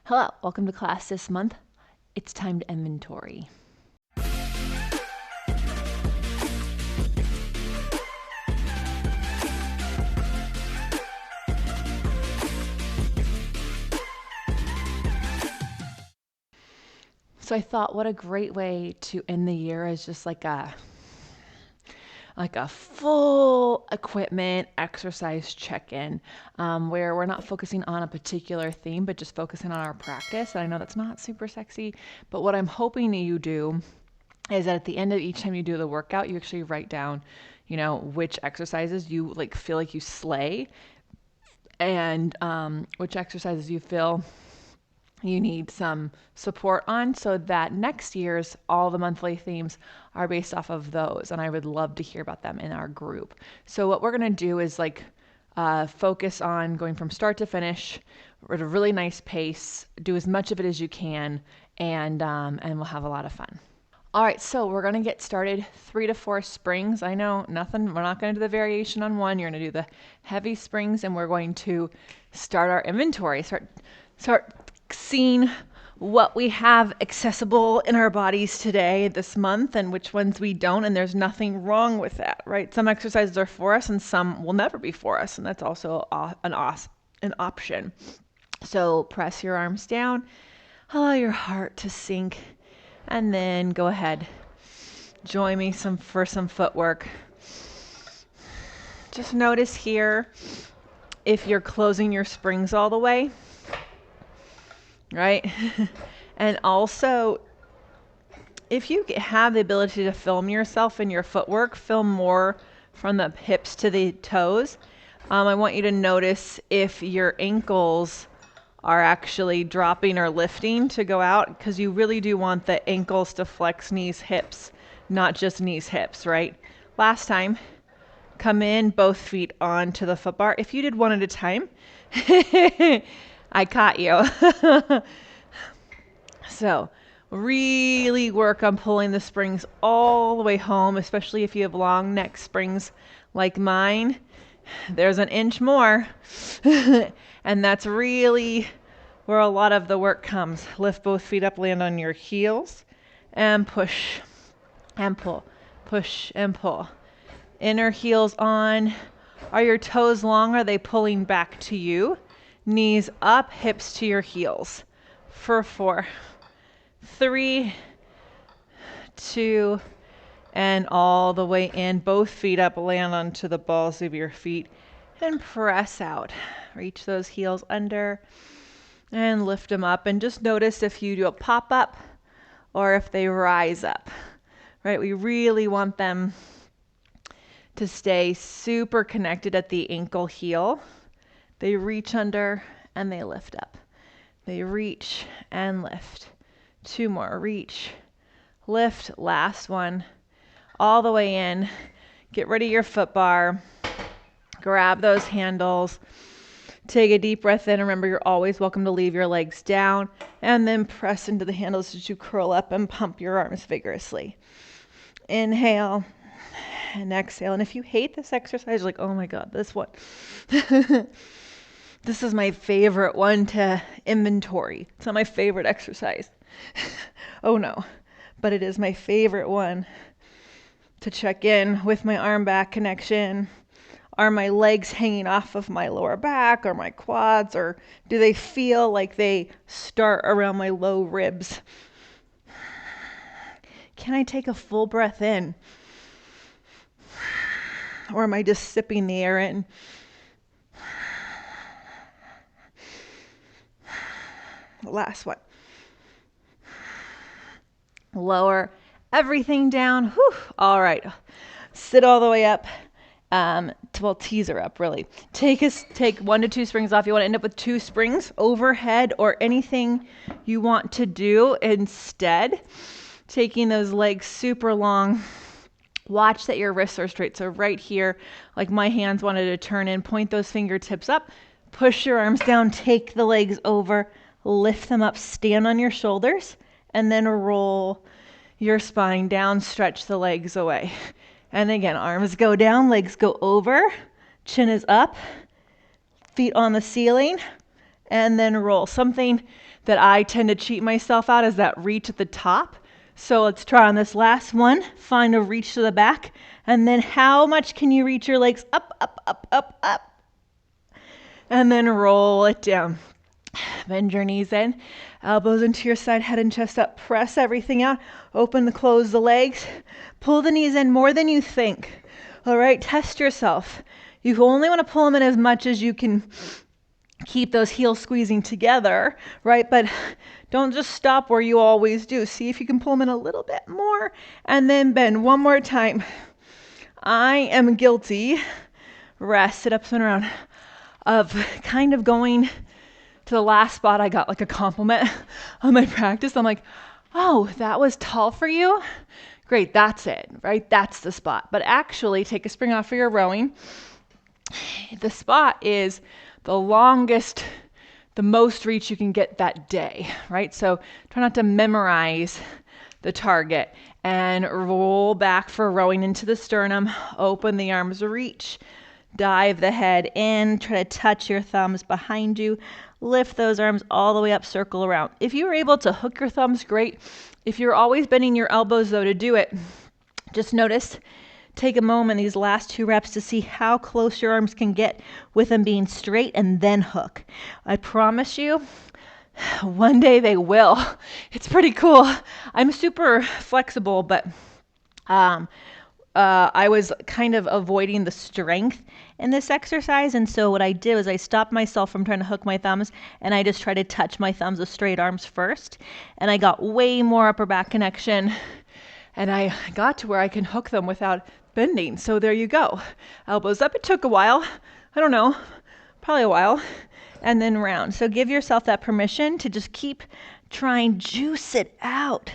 Hello, welcome to class this month. It's time to inventory. So I thought what a great way to end the year is just like a full equipment exercise check-in, where we're not focusing on a particular theme, but just focusing on our practice. And I know that's not super sexy, but what I'm hoping you do is that at the end of each time you do the workout, you actually write down, which exercises you feel like you slay, and which exercises you feel you need some support on, so that next year's all the monthly themes are based off of those. And I would love to hear about them in our group. So what we're going to do is focus on going from start to finish at a really nice pace, do as much of it as you can, and we'll have a lot of fun. All right, so we're going to get started. 3 to 4 springs. I know nothing, we're not going to do the variation on one. You're going to do the heavy springs, and we're going to start our inventory, start seeing what we have accessible in our bodies today, this month, and which ones we don't. And there's nothing wrong with that, right? Some exercises are for us and some will never be for us. And that's also an option. So press your arms down, allow your heart to sink, and then go ahead. Join me for some footwork. Just notice here if you're closing your springs all the way, right? And also, if you have the ability to film yourself in your footwork, film more from the hips to the toes. I want you to notice if your ankles are actually dropping or lifting to go out, because you really do want the ankles to flex, knees, hips, not just knees, hips, right? Last time, come in, both feet onto the foot bar. If you did one at a time, I caught you. So really work on pulling the springs all the way home, especially if you have long neck springs like mine. There's an inch more. And that's really where a lot of the work comes. Lift both feet up, land on your heels, and push and pull, push and pull. Inner heels on. Are your toes long? Are they pulling back to you? Knees up, hips to your heels. For 4, 3, 2, and all the way in. Both feet up, land onto the balls of your feet, and press out. Reach those heels under and lift them up. And just notice if you do a pop up or if they rise up, right? We really want them to stay super connected at the ankle heel. They reach under and they lift up. They reach and lift. 2 more. Reach, lift. Last one. All the way in. Get rid of your foot bar. Grab those handles. Take a deep breath in. Remember, you're always welcome to leave your legs down. And then press into the handles as you curl up and pump your arms vigorously. Inhale and exhale. And if you hate this exercise, you're like, oh my God, this one. This is my favorite one to inventory. It's not my favorite exercise. Oh no, but it is my favorite one to check in with my arm back connection. Are my legs hanging off of my lower back or my quads, or do they feel like they start around my low ribs? Can I take a full breath in? Or am I just sipping the air in? The last one. Lower everything down. Whew. All right. Sit all the way up. Teaser up, really. Take 1 to 2 springs off. You want to end up with 2 springs overhead or anything you want to do instead. Taking those legs super long. Watch that your wrists are straight. So right here, like my hands wanted to turn in, point those fingertips up, push your arms down, take the legs over, lift them up, stand on your shoulders, and then roll your spine down, stretch the legs away. And again, arms go down, legs go over, chin is up, feet on the ceiling, and then roll. Something that I tend to cheat myself out is that reach at the top. So let's try on this last one. Find a reach to the back, and then how much can you reach your legs up, up, up, up, up, and then roll it down. Bend your knees in, elbows into your side, head and chest up. Press everything out. Close the legs. Pull the knees in more than you think. All right, test yourself. You only want to pull them in as much as you can keep those heels squeezing together, right? But don't just stop where you always do. See if you can pull them in a little bit more, and then bend one more time. I am guilty. Rest, sit up, spin around. Of kind of going to the last spot. I got like a compliment on my practice. I'm like, oh, that was tall for you? Great, that's it, right? That's the spot. But actually, take a spring off for your rowing. The spot is the longest, the most reach you can get that day, right? So try not to memorize the target, and roll back for rowing into the sternum. Open the arms, reach. Dive the head in, try to touch your thumbs behind you. Lift those arms all the way up, circle around. If you were able to hook your thumbs, great. If you're always bending your elbows though to do it, just notice, take a moment these last 2 reps to see how close your arms can get with them being straight, and then hook. I promise you, one day they will. It's pretty cool. I'm super flexible, but I was kind of avoiding the strength in this exercise, and so what I did was I stopped myself from trying to hook my thumbs, and I just tried to touch my thumbs with straight arms first, and I got way more upper back connection, and I got to where I can hook them without bending. So there you go. Elbows up. It took a while. I don't know, probably a while, and then round. So give yourself that permission to just keep trying, juice it out.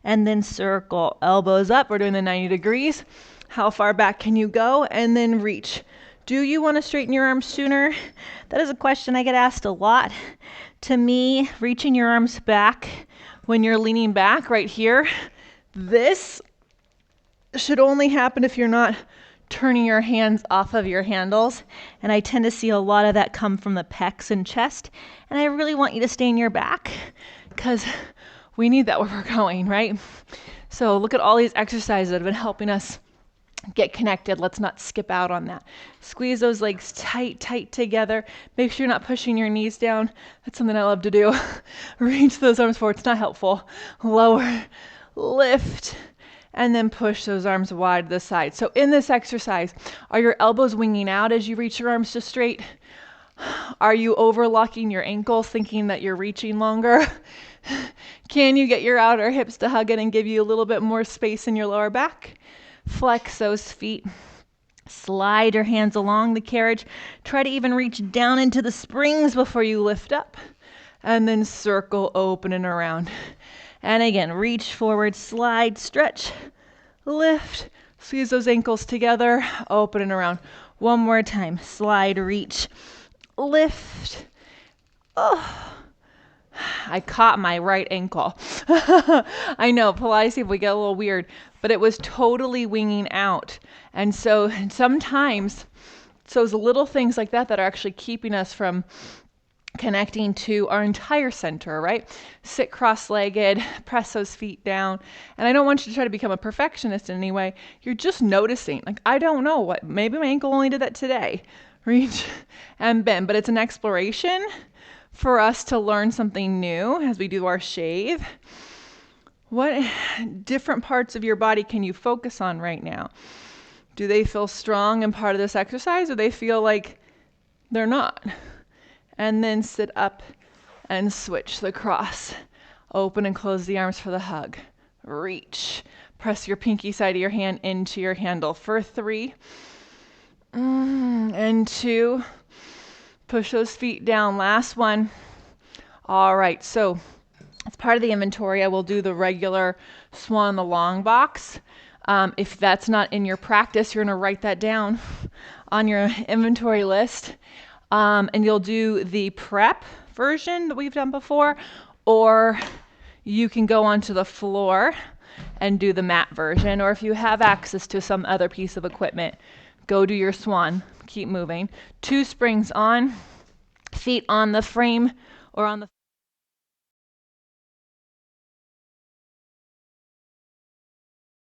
And then circle, elbows up. We're doing the 90 degrees. How far back can you go? And then reach. Do you want to straighten your arms sooner? That is a question I get asked a lot. To me, reaching your arms back when you're leaning back right here, this should only happen if you're not turning your hands off of your handles. And I tend to see a lot of that come from the pecs and chest. And I really want you to stay in your back, because we need that where we're going, right? So look at all these exercises that have been helping us get connected. Let's not skip out on that. Squeeze those legs tight, tight together. Make sure you're not pushing your knees down. That's something I love to do. Reach those arms forward. It's not helpful. Lower, lift, and then push those arms wide to the side. So in this exercise, are your elbows winging out as you reach your arms to straight? Are you overlocking your ankles thinking that you're reaching longer? Can you get your outer hips to hug it and give you a little bit more space in your lower back? Flex those feet. Slide your hands along the carriage. Try to even reach down into the springs before you lift up. And then circle, open and around. And again, reach forward, slide, stretch, lift. Squeeze those ankles together, open and around. One more time. Slide, reach, lift. Oh. I caught my right ankle. I know, Pilates people, we get a little weird, but it was totally winging out. And so sometimes, so those little things like that that are actually keeping us from connecting to our entire center, right? Sit cross-legged, press those feet down. And I don't want you to try to become a perfectionist in any way. You're just noticing, like, I don't know what, maybe my ankle only did that today. Reach and bend, but it's an exploration for us to learn something new as we do our shave. What different parts of your body can you focus on right now? Do they feel strong and part of this exercise, or they feel like they're not? And then sit up and switch the cross. Open and close the arms for the hug. Reach. Press your pinky side of your hand into your handle for 3 and 2. Push those feet down. Last one. All right, so as part of the inventory, I will do the regular swan, the long box. If that's not in your practice, you're going to write that down on your inventory list. And you'll do the prep version that we've done before, or you can go onto the floor and do the mat version, or if you have access to some other piece of equipment, go do your swan. Keep moving. 2 springs on, feet on the frame or on the